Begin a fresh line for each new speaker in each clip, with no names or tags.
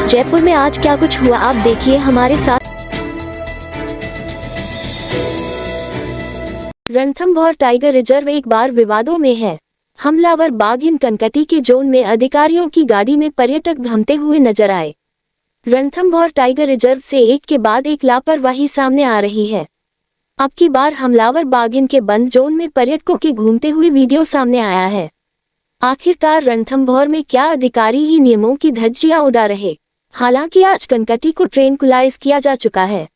जयपुर में आज क्या कुछ हुआ आप देखिए हमारे साथ। रणथंभौर टाइगर रिजर्व एक बार विवादों में है। हमलावर बाघ इन कनकटी के जोन में अधिकारियों की गाड़ी में पर्यटक घूमते हुए नजर आए। रणथंभौर टाइगर रिजर्व से एक के बाद एक लापरवाही सामने आ रही है। अब की बार हमलावर बाघ इन के बंद जोन में पर्यटकों के घूमते हुए वीडियो सामने आया है। आखिरकार रणथंभौर में क्या अधिकारी ही नियमों की धज्जियां उड़ा रहे। हालांकि आज कनकटी को ट्रेंकुलाइज किया जा चुका है।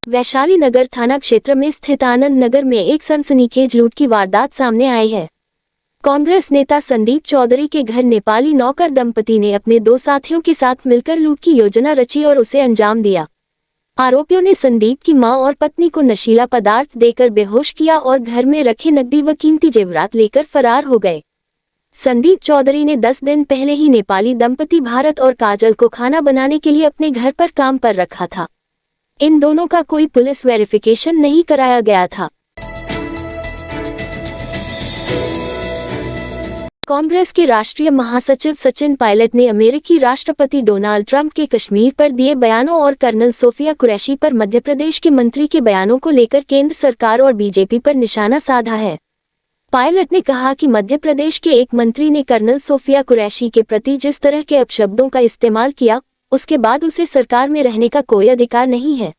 वैशाली नगर थाना क्षेत्र में स्थित आनंद नगर में एक सनसनीखेज लूट की वारदात सामने आई है। कांग्रेस नेता संदीप चौधरी के घर नेपाली नौकर दंपति ने अपने दो साथियों के साथ मिलकर लूट की योजना रची और उसे अंजाम दिया। आरोपियों ने संदीप की मां और पत्नी को नशीला पदार्थ देकर बेहोश किया और घर में रखे नकदी व कीमती जेवरात लेकर फरार हो गए। संदीप चौधरी ने 10 दिन पहले ही नेपाली दंपति भारत और काजल को खाना बनाने के लिए अपने घर पर काम पर रखा था। इन दोनों का कोई पुलिस वेरिफिकेशन नहीं कराया गया था। कांग्रेस के राष्ट्रीय महासचिव सचिन पायलट ने अमेरिकी राष्ट्रपति डोनाल्ड ट्रंप के कश्मीर पर दिए बयानों और कर्नल सोफिया कुरैशी पर मध्य प्रदेश के मंत्री के बयानों को लेकर केंद्र सरकार और बीजेपी पर निशाना साधा है। पायलट ने कहा कि मध्य प्रदेश के एक मंत्री ने कर्नल सोफिया कुरैशी के प्रति जिस तरह के अपशब्दों का इस्तेमाल किया, उसके बाद उसे सरकार में रहने का कोई अधिकार नहीं है।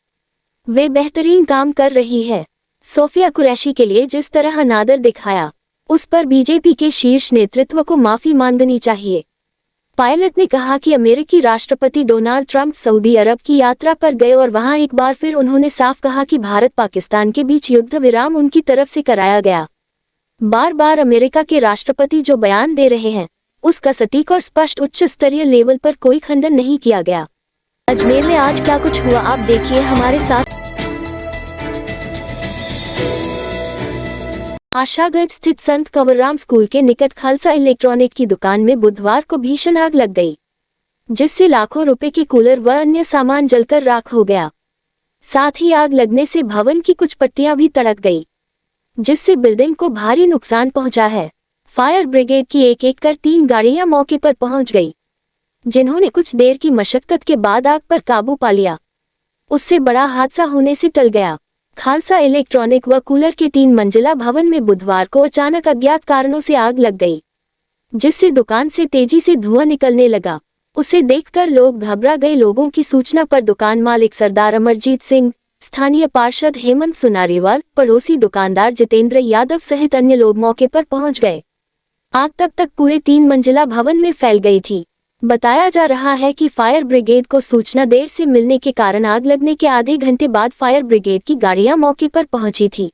वे बेहतरीन काम कर रही है। सोफिया कुरैशी के लिए जिस तरह अनादर दिखाया, उस पर बीजेपी के शीर्ष नेतृत्व को माफी मांगनी चाहिए। पायलट ने कहा कि अमेरिकी राष्ट्रपति डोनाल्ड ट्रंप सऊदी अरब की यात्रा पर गए और वहां एक बार फिर उन्होंने साफ कहा कि भारत पाकिस्तान के बीच युद्ध विराम उनकी तरफ से कराया गया। बार बार अमेरिका के राष्ट्रपति जो बयान दे रहे हैं, उसका सटीक और स्पष्ट उच्च स्तरीय लेवल पर कोई खंडन नहीं किया गया। अजमेर में आज क्या कुछ हुआ आप देखिए हमारे साथ। आशागंज स्थित संत कंवरराम स्कूल के निकट खालसा इलेक्ट्रॉनिक की दुकान में बुधवार को भीषण आग लग गई, जिससे लाखों रुपए के कूलर व अन्य सामान जलकर राख हो गया। साथ ही आग लगने से भवन की कुछ पट्टियां भी तड़क गई, जिससे बिल्डिंग को भारी नुकसान पहुंचा है। फायर ब्रिगेड की एक कर 3 गाड़ियां मौके पर पहुंच गई, जिन्होंने कुछ देर की मशक्कत के बाद आग पर काबू पा लिया। उससे बड़ा हादसा होने से टल गया। खालसा इलेक्ट्रॉनिक व कूलर के 3 मंजिला भवन में बुधवार को अचानक अज्ञात कारणों से आग लग गई, जिससे दुकान से तेजी से धुआं निकलने लगा। उसे देखकर लोग घबरा गए। लोगों की सूचना पर दुकान मालिक सरदार अमरजीत सिंह, स्थानीय पार्षद हेमंत सुनारीवाल, पड़ोसी दुकानदार जितेंद्र यादव सहित अन्य लोग मौके पर पहुंच गए। आग तब तक पूरे 3 मंजिला भवन में फैल गई थी। बताया जा रहा है कि फायर ब्रिगेड को सूचना देर से मिलने के कारण आग लगने के आधे घंटे बाद फायर ब्रिगेड की गाड़ियां मौके पर पहुंची थी,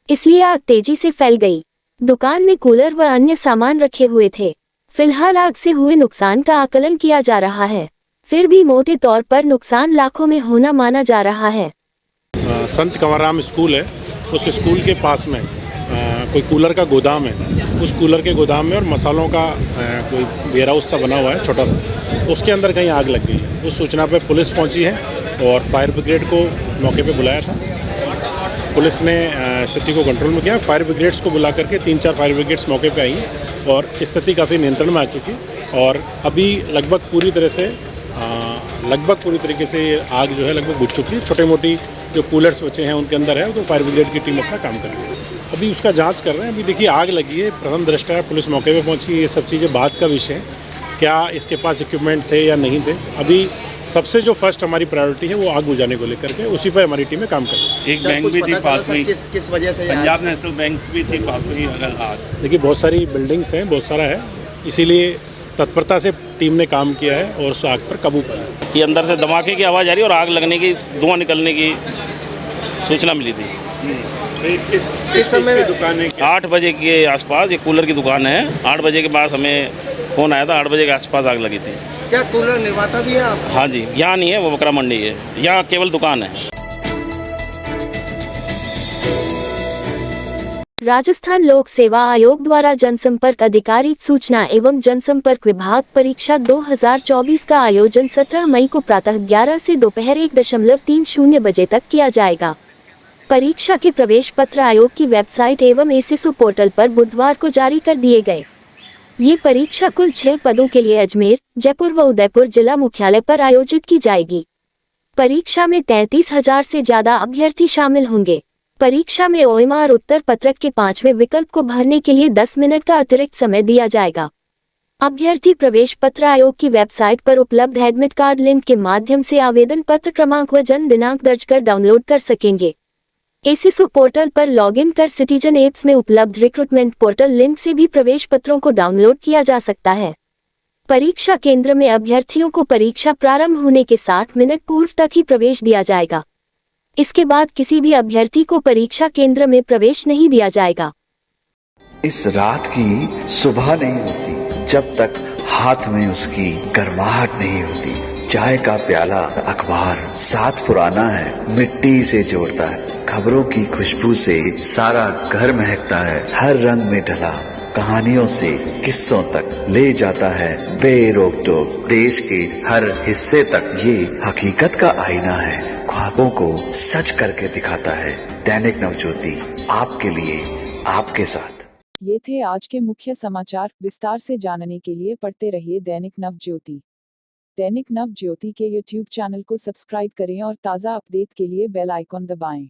इसलिए आग तेजी से फैल गई। दुकान में कूलर व अन्य सामान रखे हुए थे। फिलहाल आग से हुए नुकसान का आकलन किया जा रहा है, फिर भी मोटे तौर पर नुकसान लाखों में होना माना जा रहा है।
संत कंवरराम स्कूल है, उस स्कूल के पास में कोई कूलर का गोदाम है। उस कूलर के गोदाम में और मसालों का कोई वेयर हाउस सा बना हुआ है छोटा सा, उसके अंदर कहीं आग लग गई है। उस सूचना पर पुलिस पहुंची है और फायर ब्रिगेड को मौके पे बुलाया था। पुलिस ने स्थिति को कंट्रोल में किया। फायर ब्रिगेड्स को बुला करके 3-4 फायर ब्रिगेड्स मौके पे आई और स्थिति काफ़ी नियंत्रण में आ चुकी और अभी लगभग पूरी तरीके से आग जो है लगभग बुझ चुकी है। छोटे मोटी जो कूलर्स बचे हैं उनके अंदर है, तो फायर ब्रिगेड की टीम अपना काम कर रही है। अभी उसका जांच कर रहे हैं। अभी देखिए आग लगी है, प्रथम दृष्टया पुलिस मौके पे पहुंची। ये सब चीज़ें बात का विषय है, क्या इसके पास इक्विपमेंट थे या नहीं थे। अभी सबसे जो फर्स्ट हमारी प्रायोरिटी है वो आग बुझाने को लेकर के, उसी पर हमारी टीमें काम कर रही है।
एक बैंक भी थी पास में, किस वजह से पंजाब नेशनल बैंक भी थी पास में। अगर आग
देखिए बहुत सारी बिल्डिंग्स हैं, बहुत सारा है, इसीलिए तत्परता से टीम ने काम किया है और उस आग पर काबू पाया
कि अंदर से धमाके की आवाज़ आ रही और आग लगने की, धुआं निकलने की सूचना मिली थी।
किस समय दुकान है?
8 बजे के आसपास, ये कूलर की दुकान है। 8 बजे के बाद हमें फ़ोन आया था, 8 बजे के आसपास आग लगी थी।
क्या कूलर निर्माता भी है आप?
हाँ जी, यहाँ नहीं है, वो बकरा मंडी है, यहाँ केवल दुकान है।
राजस्थान लोक सेवा आयोग द्वारा जनसंपर्क अधिकारी सूचना एवं जनसंपर्क विभाग परीक्षा 2024 का आयोजन 17 मई को प्रातः 11 से दोपहर 1:30 बजे तक किया जाएगा। परीक्षा के प्रवेश पत्र आयोग की वेबसाइट एवं एसएसओ पोर्टल पर बुधवार को जारी कर दिए गए। ये परीक्षा कुल 6 पदों के लिए अजमेर, जयपुर व उदयपुर जिला मुख्यालय पर आयोजित की जाएगी। परीक्षा में 33,000 से ज्यादा अभ्यर्थी शामिल होंगे। परीक्षा में ओएमआर उत्तर पत्रक के 5वें विकल्प को भरने के लिए 10 मिनट का अतिरिक्त समय दिया जाएगा। अभ्यर्थी प्रवेश पत्र आयोग की वेबसाइट पर उपलब्ध एडमिट कार्ड लिंक के माध्यम से आवेदन पत्र क्रमांक व जन्म दिनांक दर्ज कर डाउनलोड कर सकेंगे। एसएसओ पोर्टल पर लॉगिन कर सिटीजन एप्स में उपलब्ध रिक्रूटमेंट पोर्टल लिंक से भी प्रवेश पत्रों को डाउनलोड किया जा सकता है। परीक्षा केंद्र में अभ्यर्थियों को परीक्षा प्रारंभ होने के 60 मिनट पूर्व तक ही प्रवेश दिया जाएगा। इसके बाद किसी भी अभ्यर्थी को परीक्षा केंद्र में प्रवेश नहीं दिया जाएगा।
इस रात की सुबह नहीं होती जब तक हाथ में उसकी गर्माहट नहीं होती। चाय का प्याला, अखबार साथ पुराना है, मिट्टी से जोड़ता है। खबरों की खुशबू से सारा घर महकता है। हर रंग में ढला कहानियों से किस्सों तक ले जाता है बेरोक टोक। देश के हर हिस्से तक ये हकीकत का आईना है। ख्वाबों को सच करके दिखाता है। दैनिक नवज्योति, आपके लिए, आपके साथ।
ये थे आज के मुख्य समाचार। विस्तार से जानने के लिए पढ़ते रहिए दैनिक नवज्योति। दैनिक नवज्योति के YouTube चैनल को सब्सक्राइब करें और ताज़ा अपडेट के लिए बेल आइकॉन दबाएं।